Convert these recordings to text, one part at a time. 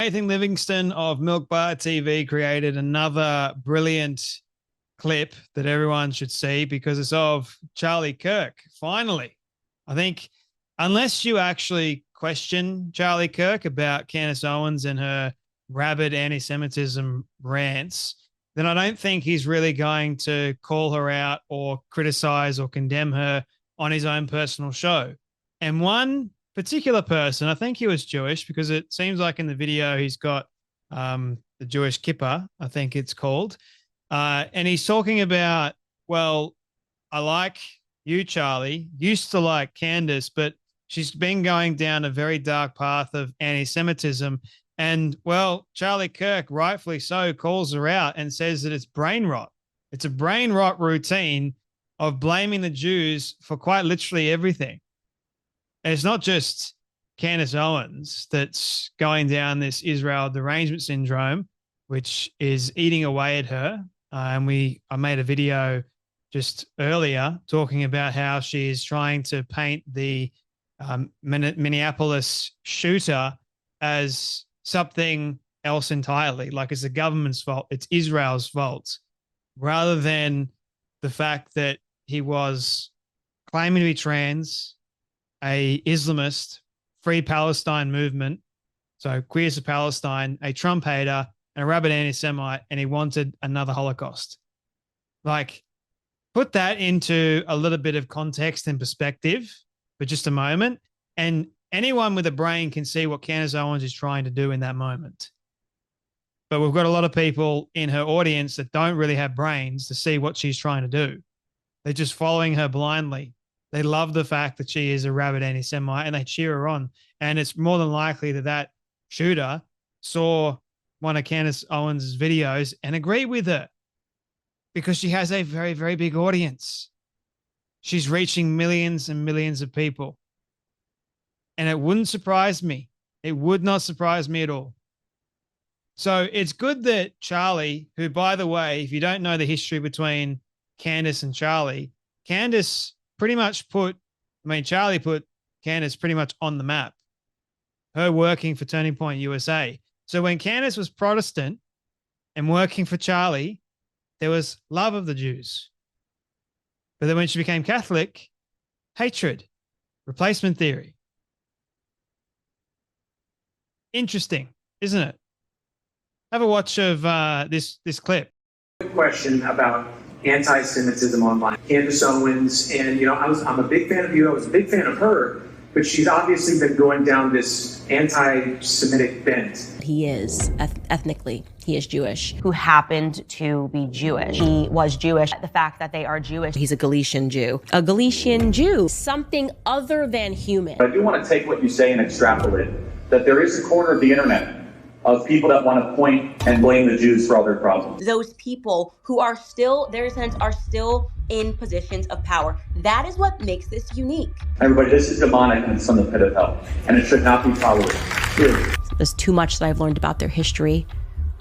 Nathan Livingston of Milk Bar TV created another brilliant clip that everyone should see because it's of Charlie Kirk. Finally, I think unless you actually question Charlie Kirk about Candace Owens and her rabid anti-Semitism rants, then I don't think he's really going to call her out or criticize or condemn her on his own personal show. And one particular person, I think he was Jewish because it seems like in the video he's got the Jewish kippah, I think it's called. And he's talking about, well, I like you, Charlie, used to like Candace, but she's been going down a very dark path of anti-Semitism. And, well, Charlie Kirk, rightfully so, calls her out and says that it's brain rot. It's a brain rot routine of blaming the Jews for quite literally everything. And it's not just Candace Owens that's going down this Israel derangement syndrome, which is eating away at her. I made a video just earlier talking about how she is trying to paint the Minneapolis shooter as something else entirely, like it's the government's fault, it's Israel's fault, rather than the fact that he was claiming to be trans, a Islamist, Free Palestine movement, so Queers of Palestine, a Trump hater, and a rabid anti-Semite, and he wanted another Holocaust. Like, put that into a little bit of context and perspective for just a moment, and anyone with a brain can see what Candace Owens is trying to do in that moment. But we've got a lot of people in her audience that don't really have brains to see what she's trying to do. They're just following her blindly. They love the fact that she is a rabid anti-Semite and they cheer her on. And it's more than likely that that shooter saw one of Candace Owens' videos and agreed with her because she has a very, very big audience. She's reaching millions and millions of people. And it wouldn't surprise me. It would not surprise me at all. So it's good that Charlie, who, by the way, if you don't know the history between Candace and Charlie, Candace pretty much Charlie put Candace pretty much on the map, her working for Turning Point USA. So when Candace was Protestant and working for Charlie, there was love of the Jews. But then when she became Catholic, hatred, replacement theory. Interesting, isn't it? Have a watch of this clip. Question about anti-Semitism online. Candace Owens, and I'm a big fan of you. I was a big fan of her, but she's obviously been going down this anti-Semitic bent. He is ethnically, he is Jewish. Who happened to be Jewish. He was Jewish. The fact that they are Jewish. He's a Galician Jew. A Galician Jew, something other than human. I do want to take what you say and extrapolate that there is a corner of the internet of people that want to point and blame the Jews for all their problems. Those people who are still, their descendants are still in positions of power. That is what makes this unique. Everybody, this is demonic and it's from the pit of hell, and it should not be tolerated. Period. There's too much that I've learned about their history,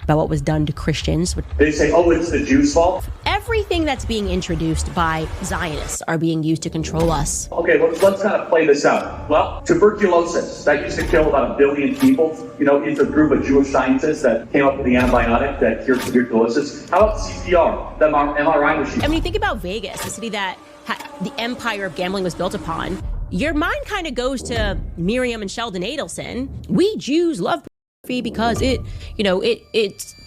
about what was done to Christians. They say, oh, it's the Jews' fault. Everything that's being introduced by Zionists are being used to control us. Okay, let's kind of play this out. Well, tuberculosis, that used to kill about 1 billion people. It's a group of Jewish scientists that came up with the antibiotic that cured tuberculosis. How about CPR, the MRI machine? And when you think about Vegas, the city that the empire of gambling was built upon, your mind kind of goes to Miriam and Sheldon Adelson. We Jews love because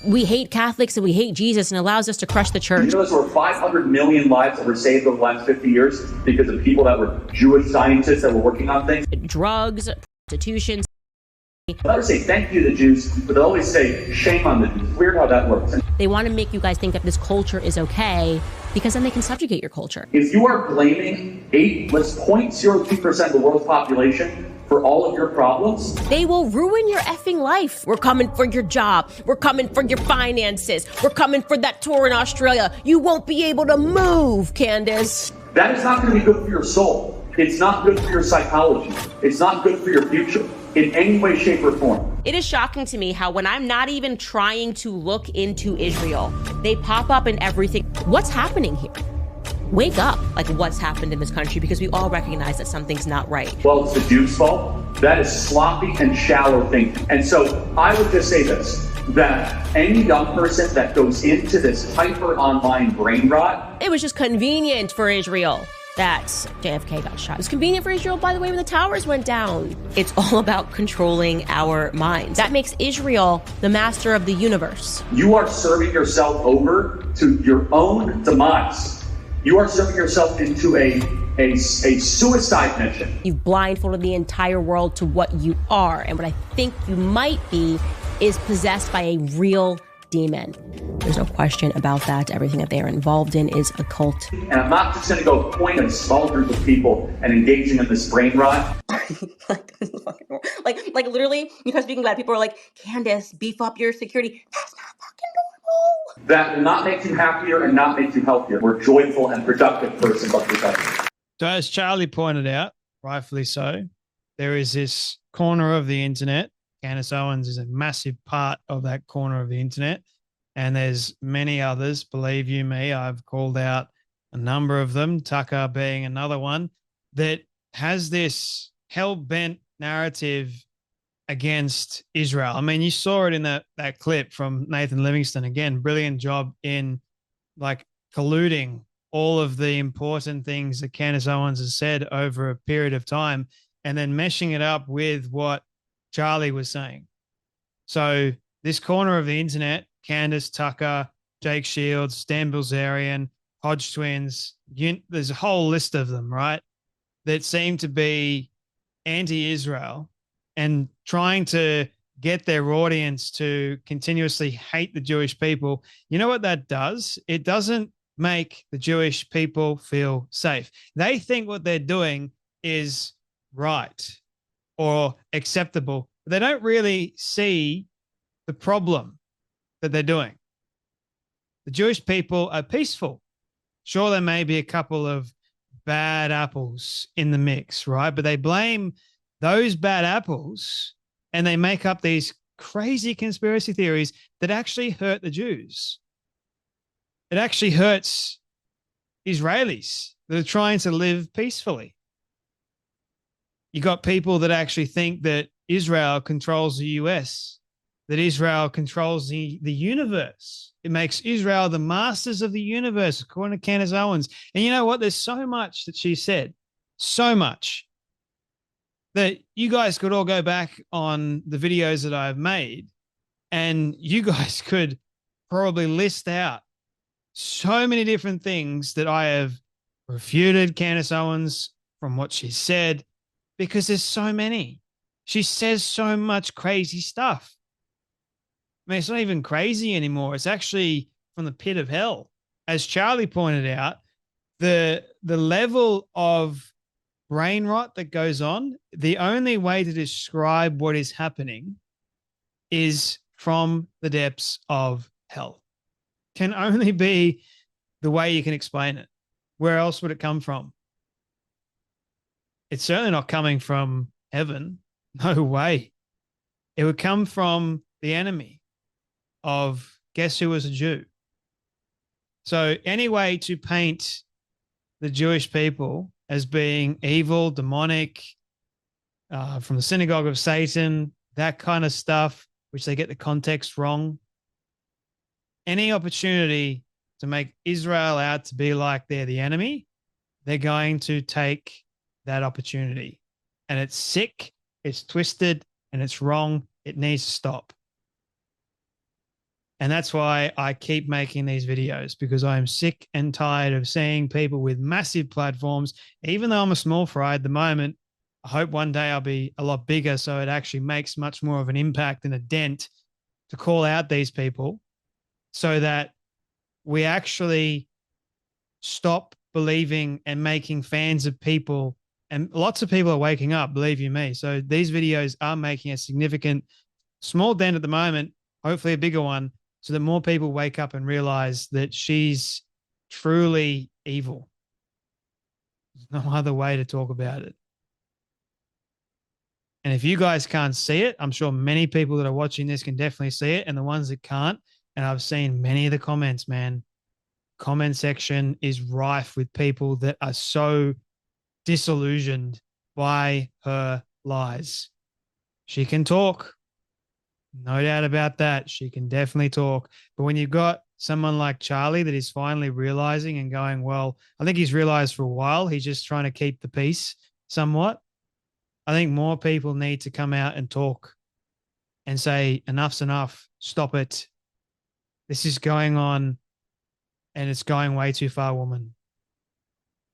we hate Catholics and we hate Jesus and allows us to crush the church. There were 500 million lives that were saved over the last 50 years because of people that were Jewish scientists that were working on things. Drugs, prostitution. They never say thank you to the Jews, but they always say shame on the Jews. It's weird how that works. They want to make you guys think that this culture is okay because then they can subjugate your culture. If you are blaming 0.02% of the world's population for all of your problems, they will ruin your effing life. We're coming for your job. We're coming for your finances. We're coming for that tour in Australia. You won't be able to move, Candace. That is not going to be good for your soul. It's not good for your psychology. It's not good for your future in any way, shape, or form. It is shocking to me how when I'm not even trying to look into Israel, they pop up in everything. What's happening here? wake up, like what's happened in this country, because we all recognize that something's not right. Well, it's the Duke's fault. That is sloppy and shallow thinking. And so I would just say this, that any young person that goes into this hyper online brain rot. It was just convenient for Israel that JFK got shot. It was convenient for Israel, by the way, when the towers went down. It's all about controlling our minds. That makes Israel the master of the universe. You are serving yourself over to your own demise. You are serving yourself into a suicide mission. You've blindfolded the entire world to what you are. And what I think you might be is possessed by a real demon. There's no question about that. Everything that they are involved in is a cult. And I'm not just going to go point at a small group of people and engaging in this brain rot. like literally, you start speaking about it, people are like, Candace, beef up your security. That's not fucking normal. That will not make you happier and not make you healthier. We're a joyful and productive person, but we're So as Charlie pointed out, rightfully so, there is this corner of the internet. Candace Owens is a massive part of that corner of the internet. And there's many others, believe you me, I've called out a number of them, Tucker being another one, that has this hell-bent narrative against Israel. I mean, you saw it in that clip from Nathan Livingston. Again, brilliant job in like colluding all of the important things that Candace Owens has said over a period of time and then meshing it up with what Charlie was saying. So this corner of the internet, Candace, Tucker, Jake Shields, Stan Bilzerian, Hodge twins, there's a whole list of them, right, that seem to be anti-Israel and trying to get their audience to continuously hate the Jewish people. You know what that does? It doesn't make the Jewish people feel safe. They think what they're doing is right or acceptable. They don't really see the problem that they're doing. The Jewish people are peaceful. Sure, there may be a couple of bad apples in the mix, right? But they blame those bad apples and they make up these crazy conspiracy theories that actually hurt the Jews. It actually hurts Israelis that are trying to live peacefully. You got people that actually think that Israel controls the US, that Israel controls the universe. It makes Israel the masters of the universe, according to Candace Owens. And you know what? There's so much that she said, so much, that you guys could all go back on the videos that I've made and you guys could probably list out so many different things that I have refuted Candace Owens from what she said, because there's so many. She says so much crazy stuff. I mean, it's not even crazy anymore. It's actually from the pit of hell. As Charlie pointed out, the level of brain rot that goes on, the only way to describe what is happening is from the depths of hell. Can only be the way you can explain it. Where else would it come from? It's certainly not coming from heaven. No way. It would come from the enemy of, guess who was a Jew? So any way to paint the Jewish people as being evil, demonic, from the synagogue of Satan, that kind of stuff, which they get the context wrong. Any opportunity to make Israel out to be like they're the enemy, they're going to take that opportunity. And it's sick, it's twisted, and it's wrong. It needs to stop. And that's why I keep making these videos, because I am sick and tired of seeing people with massive platforms. Even though I'm a small fry at the moment, I hope one day I'll be a lot bigger so it actually makes much more of an impact and a dent to call out these people so that we actually stop believing and making fans of people. And lots of people are waking up, believe you me. So these videos are making a significant small dent at the moment, hopefully a bigger one, so that more people wake up and realize that she's truly evil. There's no other way to talk about it. And if you guys can't see it, I'm sure many people that are watching this can definitely see it. And the ones that can't, and I've seen many of the comments, man, comment section is rife with people that are so disillusioned by her lies. She can talk. No doubt about that. She can definitely talk. But when you've got someone like Charlie that is finally realizing and going, well, I think he's realized for a while, he's just trying to keep the peace somewhat. I think more people need to come out and talk and say, enough's enough. Stop it. This is going on and it's going way too far, woman.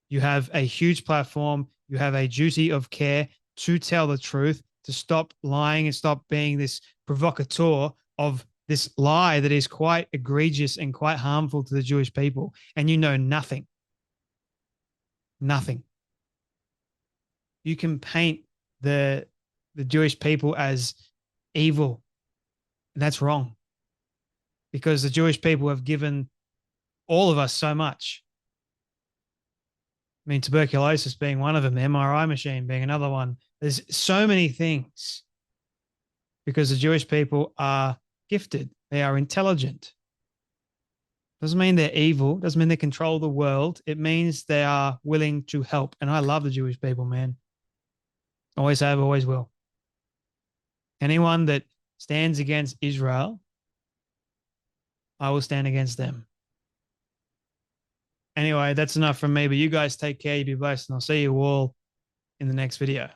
You have a huge platform. You have a duty of care to tell the truth, to stop lying and stop being this provocateur of this lie that is quite egregious and quite harmful to the Jewish people. And you know nothing. Nothing. You can paint the Jewish people as evil. And that's wrong. Because the Jewish people have given all of us so much. I mean, tuberculosis being one of them, the MRI machine being another one. There's so many things because the Jewish people are gifted. They are intelligent. Doesn't mean they're evil. Doesn't mean they control the world. It means they are willing to help. And I love the Jewish people, man. Always have, always will. Anyone that stands against Israel, I will stand against them. Anyway, that's enough from me, but you guys take care. You be blessed, and I'll see you all in the next video.